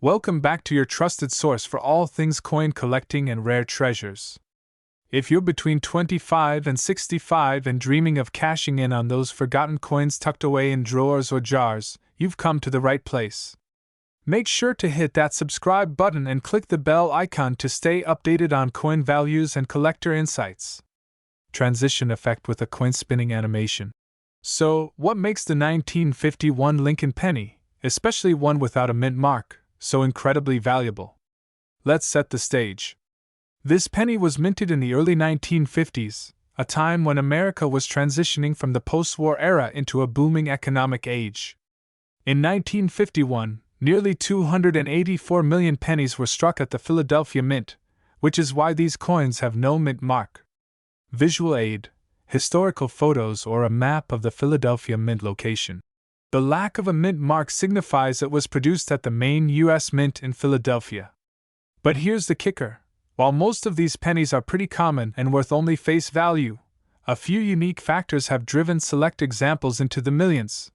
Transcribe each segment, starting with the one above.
Welcome back to your trusted source for all things coin collecting and rare treasures. If you're between 25 and 65 and dreaming of cashing in on those forgotten coins tucked away in drawers or jars, you've come to the right place. Make sure to hit that subscribe button and click the bell icon to stay updated on coin values and collector insights. Transition effect with a coin spinning animation. So, what makes the 1951 Lincoln penny, especially one without a mint mark, so incredibly valuable? Let's set the stage. This penny was minted in the early 1950s, a time when America was transitioning from the post-war era into a booming economic age. In 1951, nearly 284 million pennies were struck at the Philadelphia Mint, which is why these coins have no mint mark. Visual aid, historical photos, or a map of the Philadelphia Mint location. The lack of a mint mark signifies it was produced at the main U.S. Mint in Philadelphia. But here's the kicker. While most of these pennies are pretty common and worth only face value, a few unique factors have driven select examples into the millions.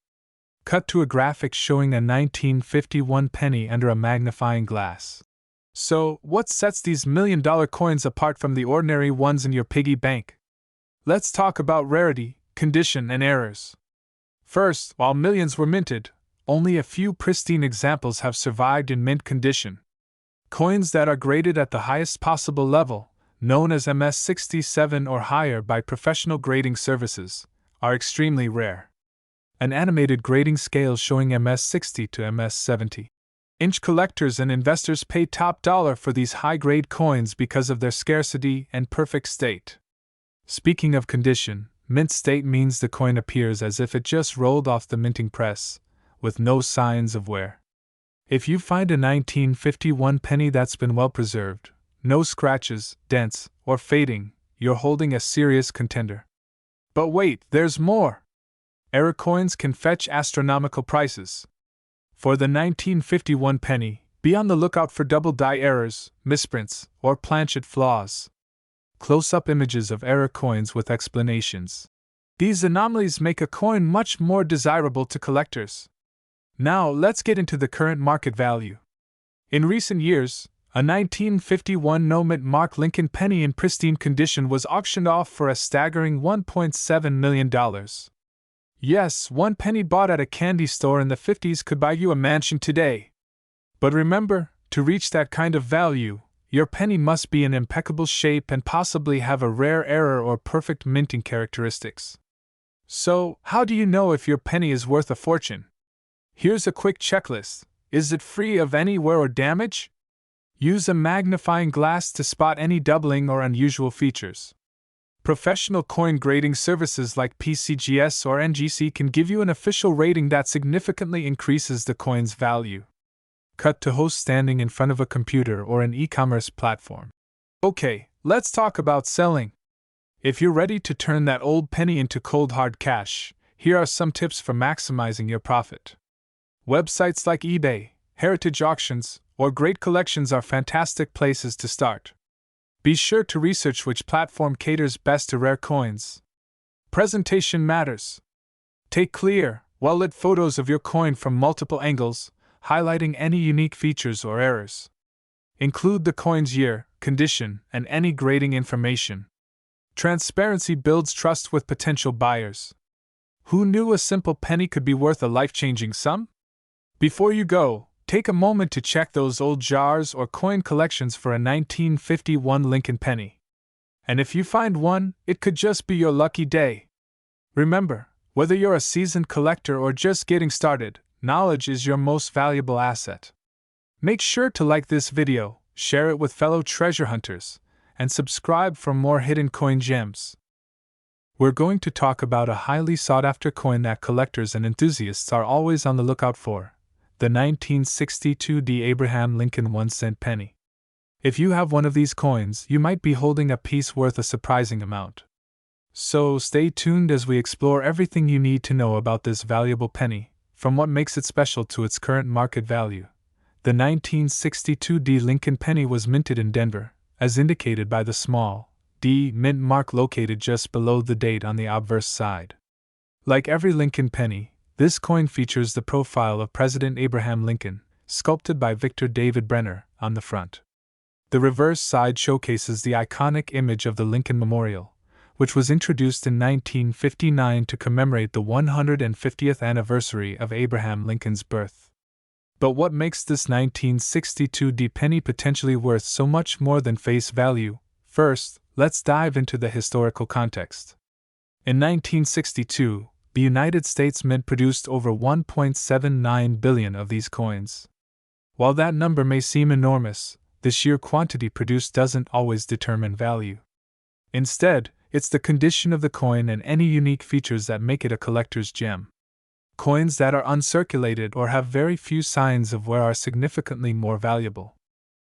Cut to a graphic showing a 1951 penny under a magnifying glass. So, what sets these million-dollar coins apart from the ordinary ones in your piggy bank? Let's talk about rarity, condition, and errors. First, while millions were minted, only a few pristine examples have survived in mint condition. Coins that are graded at the highest possible level, known as MS-67 or higher by professional grading services, are extremely rare. An animated grading scale showing MS-60 to MS-70. Inch collectors and investors pay top dollar for these high-grade coins because of their scarcity and perfect state. Speaking of condition, mint state means the coin appears as if it just rolled off the minting press, with no signs of wear. If you find a 1951 penny that's been well preserved, no scratches, dents, or fading, you're holding a serious contender. But wait, there's more! Error coins can fetch astronomical prices. For the 1951 penny, be on the lookout for double die errors, misprints, or planchet flaws. Close-up images of error coins with explanations. These anomalies make a coin much more desirable to collectors. Now, let's get into the current market value. In recent years, a 1951 no-mint mark Lincoln penny in pristine condition was auctioned off for a staggering $1.7 million. Yes, one penny bought at a candy store in the 50s could buy you a mansion today. But remember, to reach that kind of value, your penny must be in impeccable shape and possibly have a rare error or perfect minting characteristics. So, how do you know if your penny is worth a fortune? Here's a quick checklist. Is it free of any wear or damage? Use a magnifying glass to spot any doubling or unusual features. Professional coin grading services like PCGS or NGC can give you an official rating that significantly increases the coin's value. Cut to host standing in front of a computer or an e-commerce platform. Okay, let's talk about selling. If you're ready to turn that old penny into cold hard cash, here are some tips for maximizing your profit. Websites like eBay, heritage auctions, or Great Collections are fantastic places to start. Be sure to research which platform caters best to rare coins. Presentation matters. Take clear, well-lit photos of your coin from multiple angles, highlighting any unique features or errors. Include the coin's year, condition, and any grading information. Transparency builds trust with potential buyers. Who knew a simple penny could be worth a life-changing sum? Before you go, take a moment to check those old jars or coin collections for a 1951 Lincoln penny. And if you find one, it could just be your lucky day. Remember, whether you're a seasoned collector or just getting started, knowledge is your most valuable asset. Make sure to like this video, share it with fellow treasure hunters, and subscribe for more hidden coin gems. We're going to talk about a highly sought-after coin that collectors and enthusiasts are always on the lookout for, the 1962 Abraham Lincoln 1-cent penny. If you have one of these coins, you might be holding a piece worth a surprising amount. So stay tuned as we explore everything you need to know about this valuable penny, from what makes it special to its current market value. The 1962 Lincoln penny was minted in Denver, as indicated by the small D mint mark located just below the date on the obverse side. Like every Lincoln penny, this coin features the profile of President Abraham Lincoln, sculpted by Victor David Brenner, on the front. The reverse side showcases the iconic image of the Lincoln Memorial, which was introduced in 1959 to commemorate the 150th anniversary of Abraham Lincoln's birth. But what makes this 1962 penny potentially worth so much more than face value? First, let's dive into the historical context. In 1962, the United States Mint produced over 1.79 billion of these coins. While that number may seem enormous, the sheer quantity produced doesn't always determine value. Instead, it's the condition of the coin and any unique features that make it a collector's gem. Coins that are uncirculated or have very few signs of wear are significantly more valuable.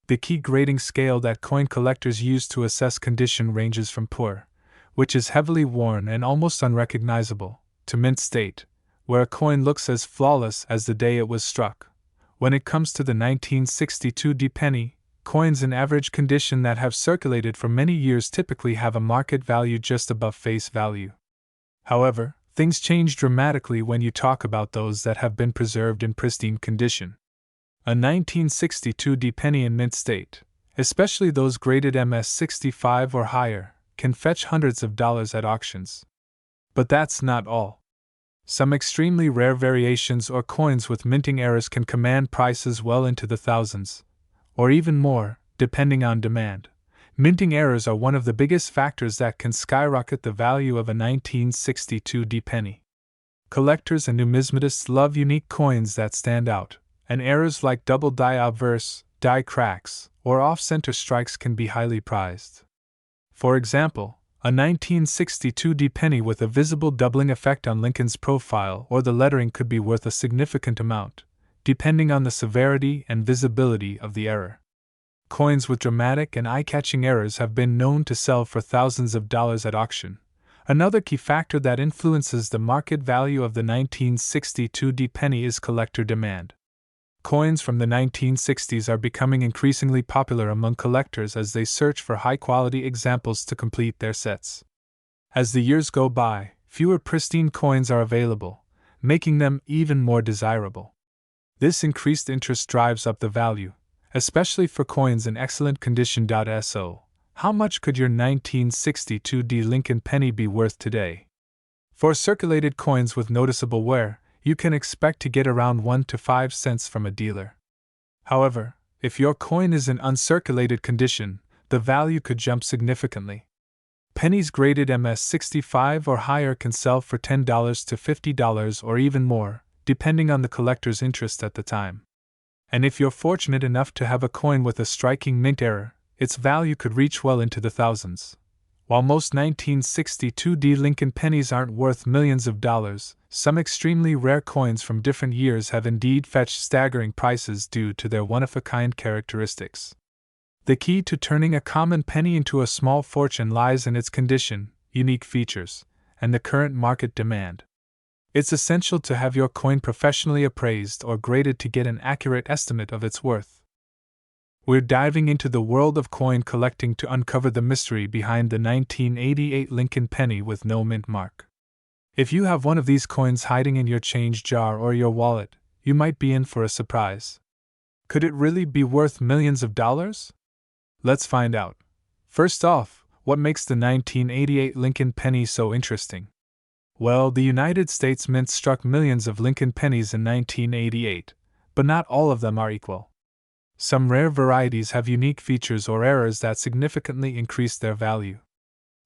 The key grading scale that coin collectors use to assess condition ranges from poor, which is heavily worn and almost unrecognizable, to mint state, where a coin looks as flawless as the day it was struck. When it comes to the 1962 penny, coins in average condition that have circulated for many years typically have a market value just above face value. However, things change dramatically when you talk about those that have been preserved in pristine condition. A 1962 penny in mint state, especially those graded MS-65 or higher, can fetch hundreds of dollars at auctions. But that's not all. Some extremely rare variations or coins with minting errors can command prices well into the thousands, or even more, depending on demand. Minting errors are one of the biggest factors that can skyrocket the value of a 1962 penny. Collectors and numismatists love unique coins that stand out, and errors like double die obverse, die cracks, or off-center strikes can be highly prized. For example, a 1962 penny with a visible doubling effect on Lincoln's profile or the lettering could be worth a significant amount, depending on the severity and visibility of the error. Coins with dramatic and eye-catching errors have been known to sell for thousands of dollars at auction. Another key factor that influences the market value of the 1962 penny is collector demand. Coins from the 1960s are becoming increasingly popular among collectors as they search for high-quality examples to complete their sets. As the years go by, fewer pristine coins are available, making them even more desirable. This increased interest drives up the value, especially for coins in excellent condition. So, how much could your 1962 Lincoln penny be worth today? For circulated coins with noticeable wear, you can expect to get around 1 to 5 cents from a dealer. However, if your coin is in uncirculated condition, the value could jump significantly. Pennies graded MS-65 or higher can sell for $10 to $50 or even more, depending on the collector's interest at the time. And if you're fortunate enough to have a coin with a striking mint error, its value could reach well into the thousands. While most 1962 Lincoln pennies aren't worth millions of dollars, some extremely rare coins from different years have indeed fetched staggering prices due to their one-of-a-kind characteristics. The key to turning a common penny into a small fortune lies in its condition, unique features, and the current market demand. It's essential to have your coin professionally appraised or graded to get an accurate estimate of its worth. We're diving into the world of coin collecting to uncover the mystery behind the 1988 Lincoln penny with no mint mark. If you have one of these coins hiding in your change jar or your wallet, you might be in for a surprise. Could it really be worth millions of dollars? Let's find out. First off, what makes the 1988 Lincoln penny so interesting? Well, the United States Mint struck millions of Lincoln pennies in 1988, but not all of them are equal. Some rare varieties have unique features or errors that significantly increase their value.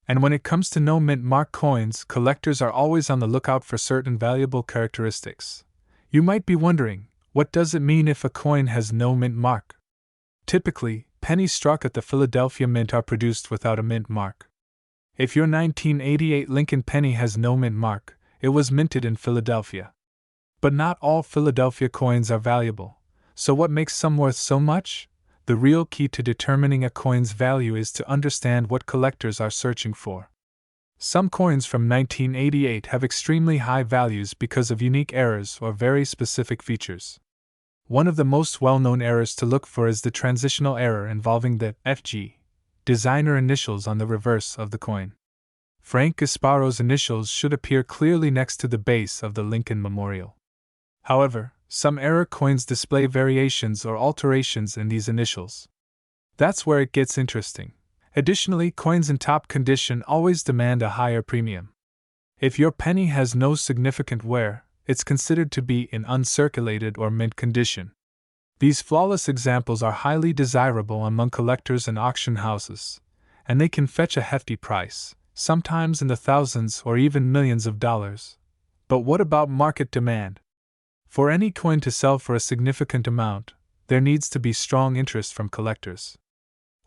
And when it comes to no mint mark coins, collectors are always on the lookout for certain valuable characteristics. You might be wondering, what does it mean if a coin has no mint mark? Typically, pennies struck at the Philadelphia Mint are produced without a mint mark. If your 1988 Lincoln penny has no mint mark, it was minted in Philadelphia. But not all Philadelphia coins are valuable. So what makes some worth so much? The real key to determining a coin's value is to understand what collectors are searching for. Some coins from 1988 have extremely high values because of unique errors or very specific features. One of the most well-known errors to look for is the transitional error involving the FG designer initials on the reverse of the coin. Frank Gasparo's initials should appear clearly next to the base of the Lincoln Memorial. However, some era coins display variations or alterations in these initials. That's where it gets interesting. Additionally, coins in top condition always demand a higher premium. If your penny has no significant wear, it's considered to be in uncirculated or mint condition. These flawless examples are highly desirable among collectors and auction houses, and they can fetch a hefty price, sometimes in the thousands or even millions of dollars. But what about market demand? For any coin to sell for a significant amount, there needs to be strong interest from collectors.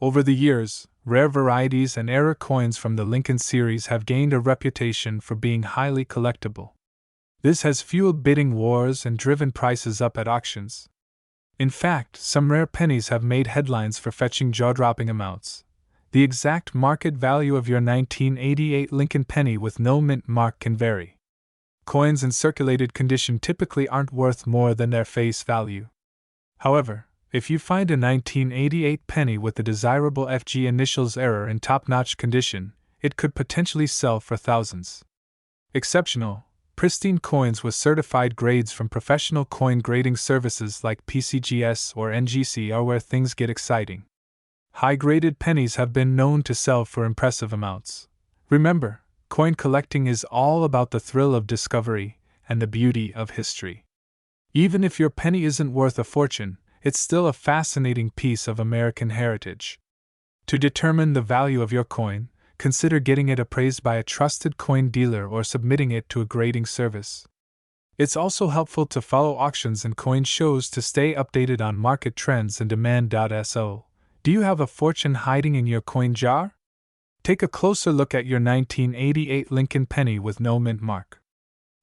Over the years, rare varieties and era coins from the Lincoln series have gained a reputation for being highly collectible. This has fueled bidding wars and driven prices up at auctions. In fact, some rare pennies have made headlines for fetching jaw-dropping amounts. The exact market value of your 1988 Lincoln penny with no mint mark can vary. Coins in circulated condition typically aren't worth more than their face value. However, if you find a 1988 penny with the desirable FG initials error in top-notch condition, it could potentially sell for thousands. Exceptional, pristine coins with certified grades from professional coin grading services like PCGS or NGC are where things get exciting. High-graded pennies have been known to sell for impressive amounts. Remember, coin collecting is all about the thrill of discovery and the beauty of history. Even if your penny isn't worth a fortune, it's still a fascinating piece of American heritage. To determine the value of your coin, consider getting it appraised by a trusted coin dealer or submitting it to a grading service. It's also helpful to follow auctions and coin shows to stay updated on market trends and demand.so. Do you have a fortune hiding in your coin jar? Take a closer look at your 1988 Lincoln penny with no mint mark.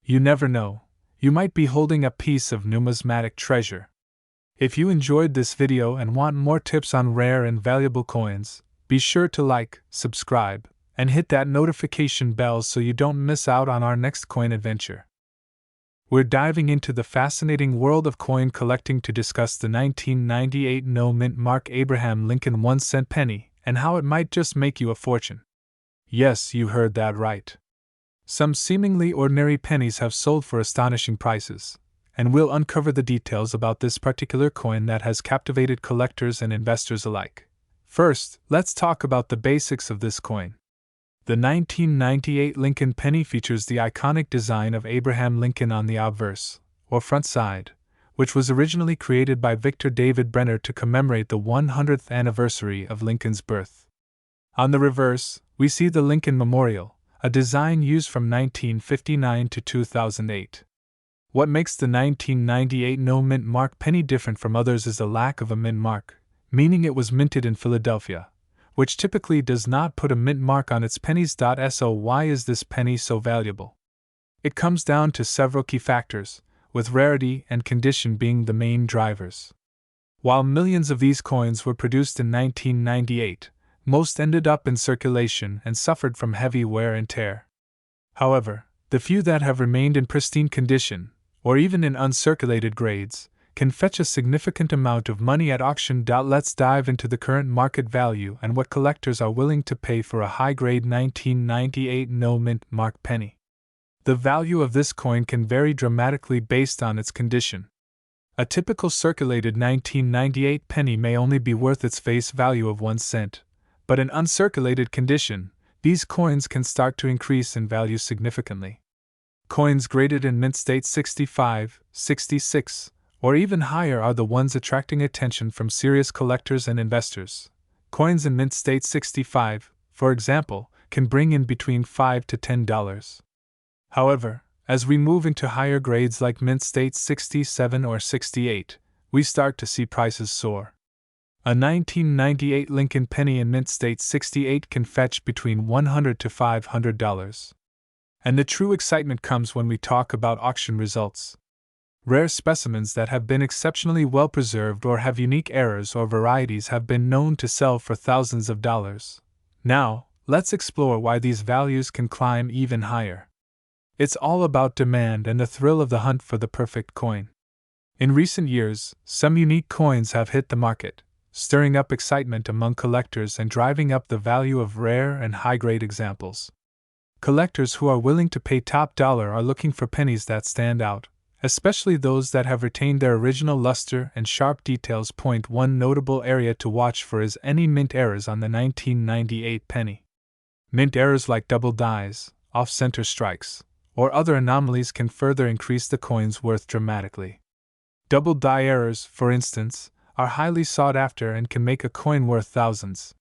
You never know, you might be holding a piece of numismatic treasure. If you enjoyed this video and want more tips on rare and valuable coins, be sure to like, subscribe, and hit that notification bell so you don't miss out on our next coin adventure. We're diving into the fascinating world of coin collecting to discuss the 1998 no-mint mark Abraham Lincoln 1-cent penny and how it might just make you a fortune. Yes, you heard that right. Some seemingly ordinary pennies have sold for astonishing prices, and we'll uncover the details about this particular coin that has captivated collectors and investors alike. First, let's talk about the basics of this coin. The 1998 Lincoln penny features the iconic design of Abraham Lincoln on the obverse, or front side, which was originally created by Victor David Brenner to commemorate the 100th anniversary of Lincoln's birth. On the reverse, we see the Lincoln Memorial, a design used from 1959 to 2008. What makes the 1998 no-mint mark penny different from others is the lack of a mint mark, meaning it was minted in Philadelphia, which typically does not put a mint mark on its pennies. So why is this penny so valuable? It comes down to several key factors, with rarity and condition being the main drivers. While millions of these coins were produced in 1998, most ended up in circulation and suffered from heavy wear and tear. However, the few that have remained in pristine condition, or even in uncirculated grades, can fetch a significant amount of money at auction. Let's dive into the current market value and what collectors are willing to pay for a high-grade 1998 no-mint mark penny. The value of this coin can vary dramatically based on its condition. A typical circulated 1998 penny may only be worth its face value of 1 cent, but in uncirculated condition, these coins can start to increase in value significantly. Coins graded in mint state 65, 66, or even higher are the ones attracting attention from serious collectors and investors. Coins in mint state 65, for example, can bring in between $5 to $10. However, as we move into higher grades like mint state 67 or 68, we start to see prices soar. A 1998 Lincoln penny in mint state 68 can fetch between $100 to $500. And the true excitement comes when we talk about auction results. Rare specimens that have been exceptionally well preserved or have unique errors or varieties have been known to sell for thousands of dollars. Now, let's explore why these values can climb even higher. It's all about demand and the thrill of the hunt for the perfect coin. In recent years, some unique coins have hit the market, stirring up excitement among collectors and driving up the value of rare and high-grade examples. Collectors who are willing to pay top dollar are looking for pennies that stand out, especially those that have retained their original luster and sharp details. One notable area to watch for is any mint errors on the 1998 penny. Mint errors like double dies, off-center strikes, or other anomalies can further increase the coin's worth dramatically. Double die errors, for instance, are highly sought after and can make a coin worth thousands.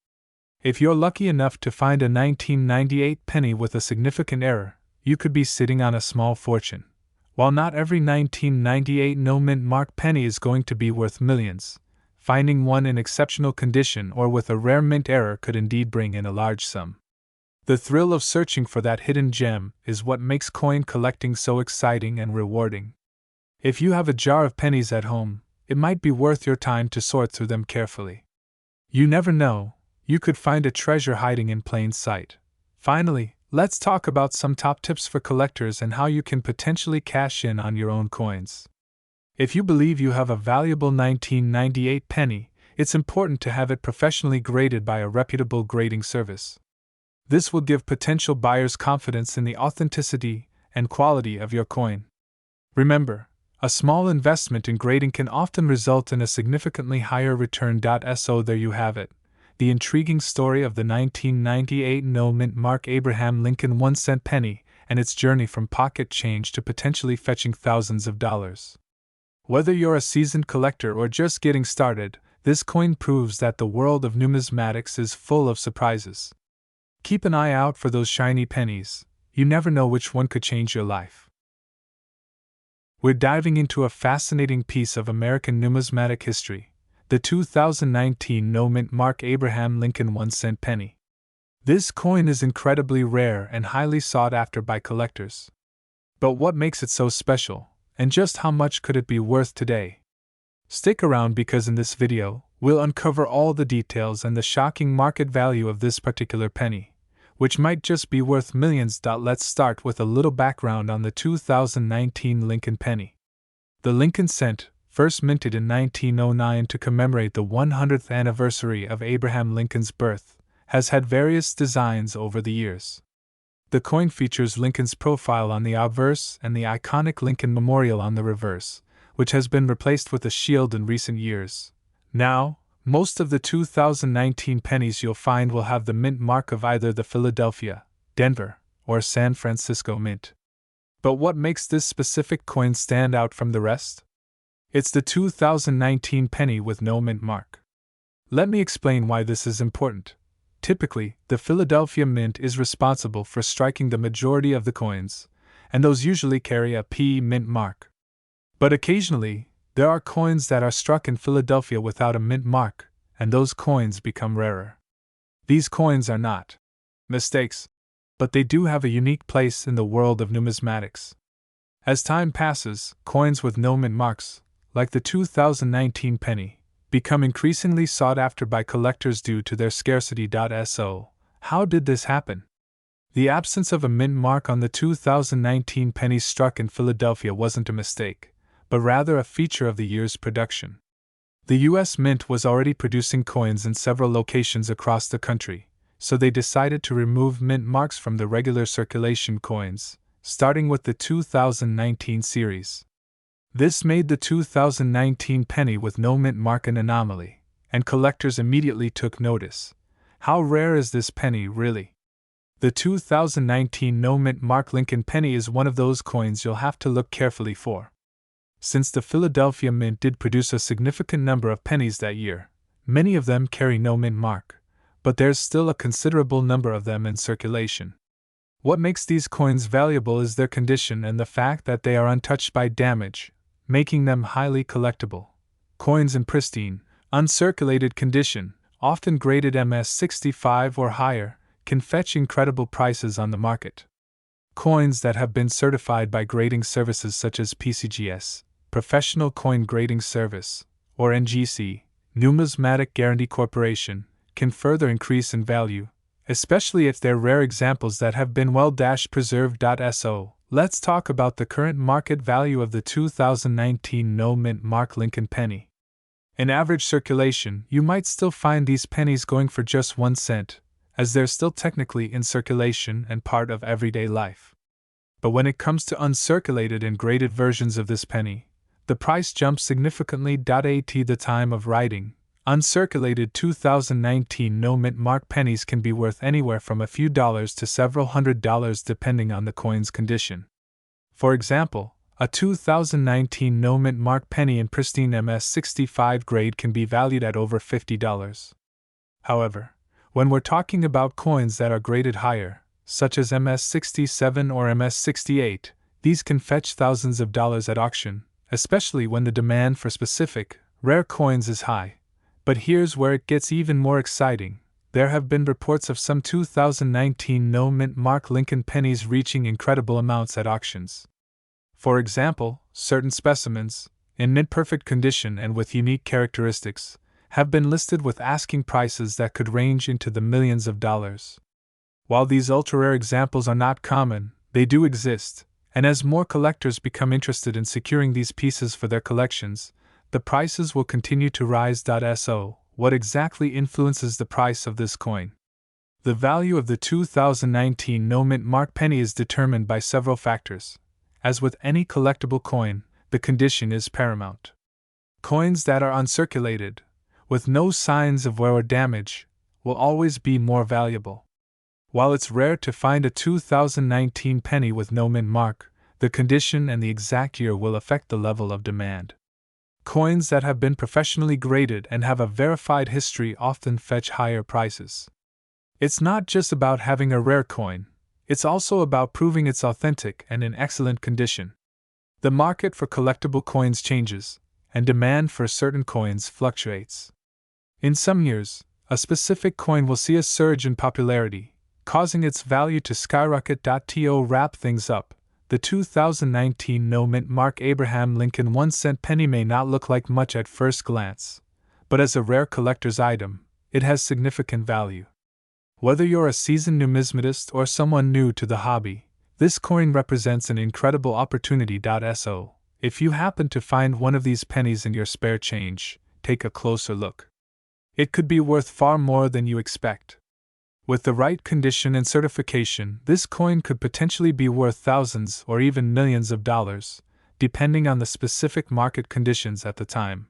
If you're lucky enough to find a 1998 penny with a significant error, you could be sitting on a small fortune. While not every 1998 no-mint mark penny is going to be worth millions, finding one in exceptional condition or with a rare mint error could indeed bring in a large sum. The thrill of searching for that hidden gem is what makes coin collecting so exciting and rewarding. If you have a jar of pennies at home, it might be worth your time to sort through them carefully. You never know, you could find a treasure hiding in plain sight. Finally, let's talk about some top tips for collectors and how you can potentially cash in on your own coins. If you believe you have a valuable 1998 penny, it's important to have it professionally graded by a reputable grading service. This will give potential buyers confidence in the authenticity and quality of your coin. Remember, a small investment in grading can often result in a significantly higher return. So there you have it, the intriguing story of the 1998 no-mint mark Abraham Lincoln 1-cent penny and its journey from pocket change to potentially fetching thousands of dollars. Whether you're a seasoned collector or just getting started, this coin proves that the world of numismatics is full of surprises. Keep an eye out for those shiny pennies. You never know which one could change your life. We're diving into a fascinating piece of American numismatic history, the 2019 no-mint mark Abraham Lincoln 1-cent penny. This coin is incredibly rare and highly sought after by collectors. But what makes it so special, and just how much could it be worth today? Stick around because in this video, we'll uncover all the details and the shocking market value of this particular penny, which might just be worth millions. Let's start with a little background on the 2019 Lincoln penny. The Lincoln cent, first minted in 1909 to commemorate the 100th anniversary of Abraham Lincoln's birth, has had various designs over the years. The coin features Lincoln's profile on the obverse and the iconic Lincoln Memorial on the reverse, which has been replaced with a shield in recent years. Now, most of the 2019 pennies you'll find will have the mint mark of either the Philadelphia, Denver, or San Francisco Mint. But what makes this specific coin stand out from the rest? It's the 2019 penny with no mint mark. Let me explain why this is important. Typically, the Philadelphia Mint is responsible for striking the majority of the coins, and those usually carry a P mint mark. But occasionally, there are coins that are struck in Philadelphia without a mint mark, and those coins become rarer. These coins are not mistakes, but they do have a unique place in the world of numismatics. As time passes, coins with no mint marks, like the 2019 penny, become increasingly sought after by collectors due to their scarcity. So, how did this happen? The absence of a mint mark on the 2019 penny struck in Philadelphia wasn't a mistake, but rather a feature of the year's production. The U.S. Mint was already producing coins in several locations across the country, so they decided to remove mint marks from the regular circulation coins, starting with the 2019 series. This made the 2019 penny with no mint mark an anomaly, and collectors immediately took notice. How rare is this penny, really? The 2019 no mint mark Lincoln penny is one of those coins you'll have to look carefully for. Since the Philadelphia Mint did produce a significant number of pennies that year, many of them carry no mint mark, but there's still a considerable number of them in circulation. What makes these coins valuable is their condition and the fact that they are untouched by damage, making them highly collectible. Coins in pristine, uncirculated condition, often graded MS65 or higher, can fetch incredible prices on the market. Coins that have been certified by grading services such as PCGS, Professional Coin Grading Service, or NGC, Numismatic Guarantee Corporation, can further increase in value, especially if they're rare examples that have been well-preserved. So, let's talk about the current market value of the 2019 no mint mark Lincoln penny. In average circulation, you might still find these pennies going for just 1 cent, as they're still technically in circulation and part of everyday life. But when it comes to uncirculated and graded versions of this penny, the price jumps significantly. At the time of writing, uncirculated 2019 no-mint mark pennies can be worth anywhere from a few dollars to several $100s depending on the coin's condition. For example, a 2019 no-mint mark penny in pristine MS65 grade can be valued at over $50. However, when we're talking about coins that are graded higher, such as MS67 or MS68, these can fetch thousands of dollars at auction, especially when the demand for specific, rare coins is high. But here's where it gets even more exciting. There have been reports of some 2019 no-mint mark Lincoln pennies reaching incredible amounts at auctions. For example, certain specimens, in mint-perfect condition and with unique characteristics, have been listed with asking prices that could range into the millions of dollars. While these ultra-rare examples are not common, they do exist, and as more collectors become interested in securing these pieces for their collections, the prices will continue to rise. So, what exactly influences the price of this coin? The value of the 2019 no-mint mark penny is determined by several factors. As with any collectible coin, the condition is paramount. Coins that are uncirculated, with no signs of wear or damage, will always be more valuable. While it's rare to find a 2019 penny with no mint mark, the condition and the exact year will affect the level of demand. Coins that have been professionally graded and have a verified history often fetch higher prices. It's not just about having a rare coin, it's also about proving it's authentic and in excellent condition. The market for collectible coins changes, and demand for certain coins fluctuates. In some years, a specific coin will see a surge in popularity, causing its value to skyrocket. To wrap things up, the 2019 no-mint mark Abraham Lincoln 1-cent penny may not look like much at first glance, but as a rare collector's item, it has significant value. Whether you're a seasoned numismatist or someone new to the hobby, this coin represents an incredible opportunity. So, if you happen to find one of these pennies in your spare change, take a closer look. It could be worth far more than you expect. With the right condition and certification, this coin could potentially be worth thousands or even millions of dollars, depending on the specific market conditions at the time.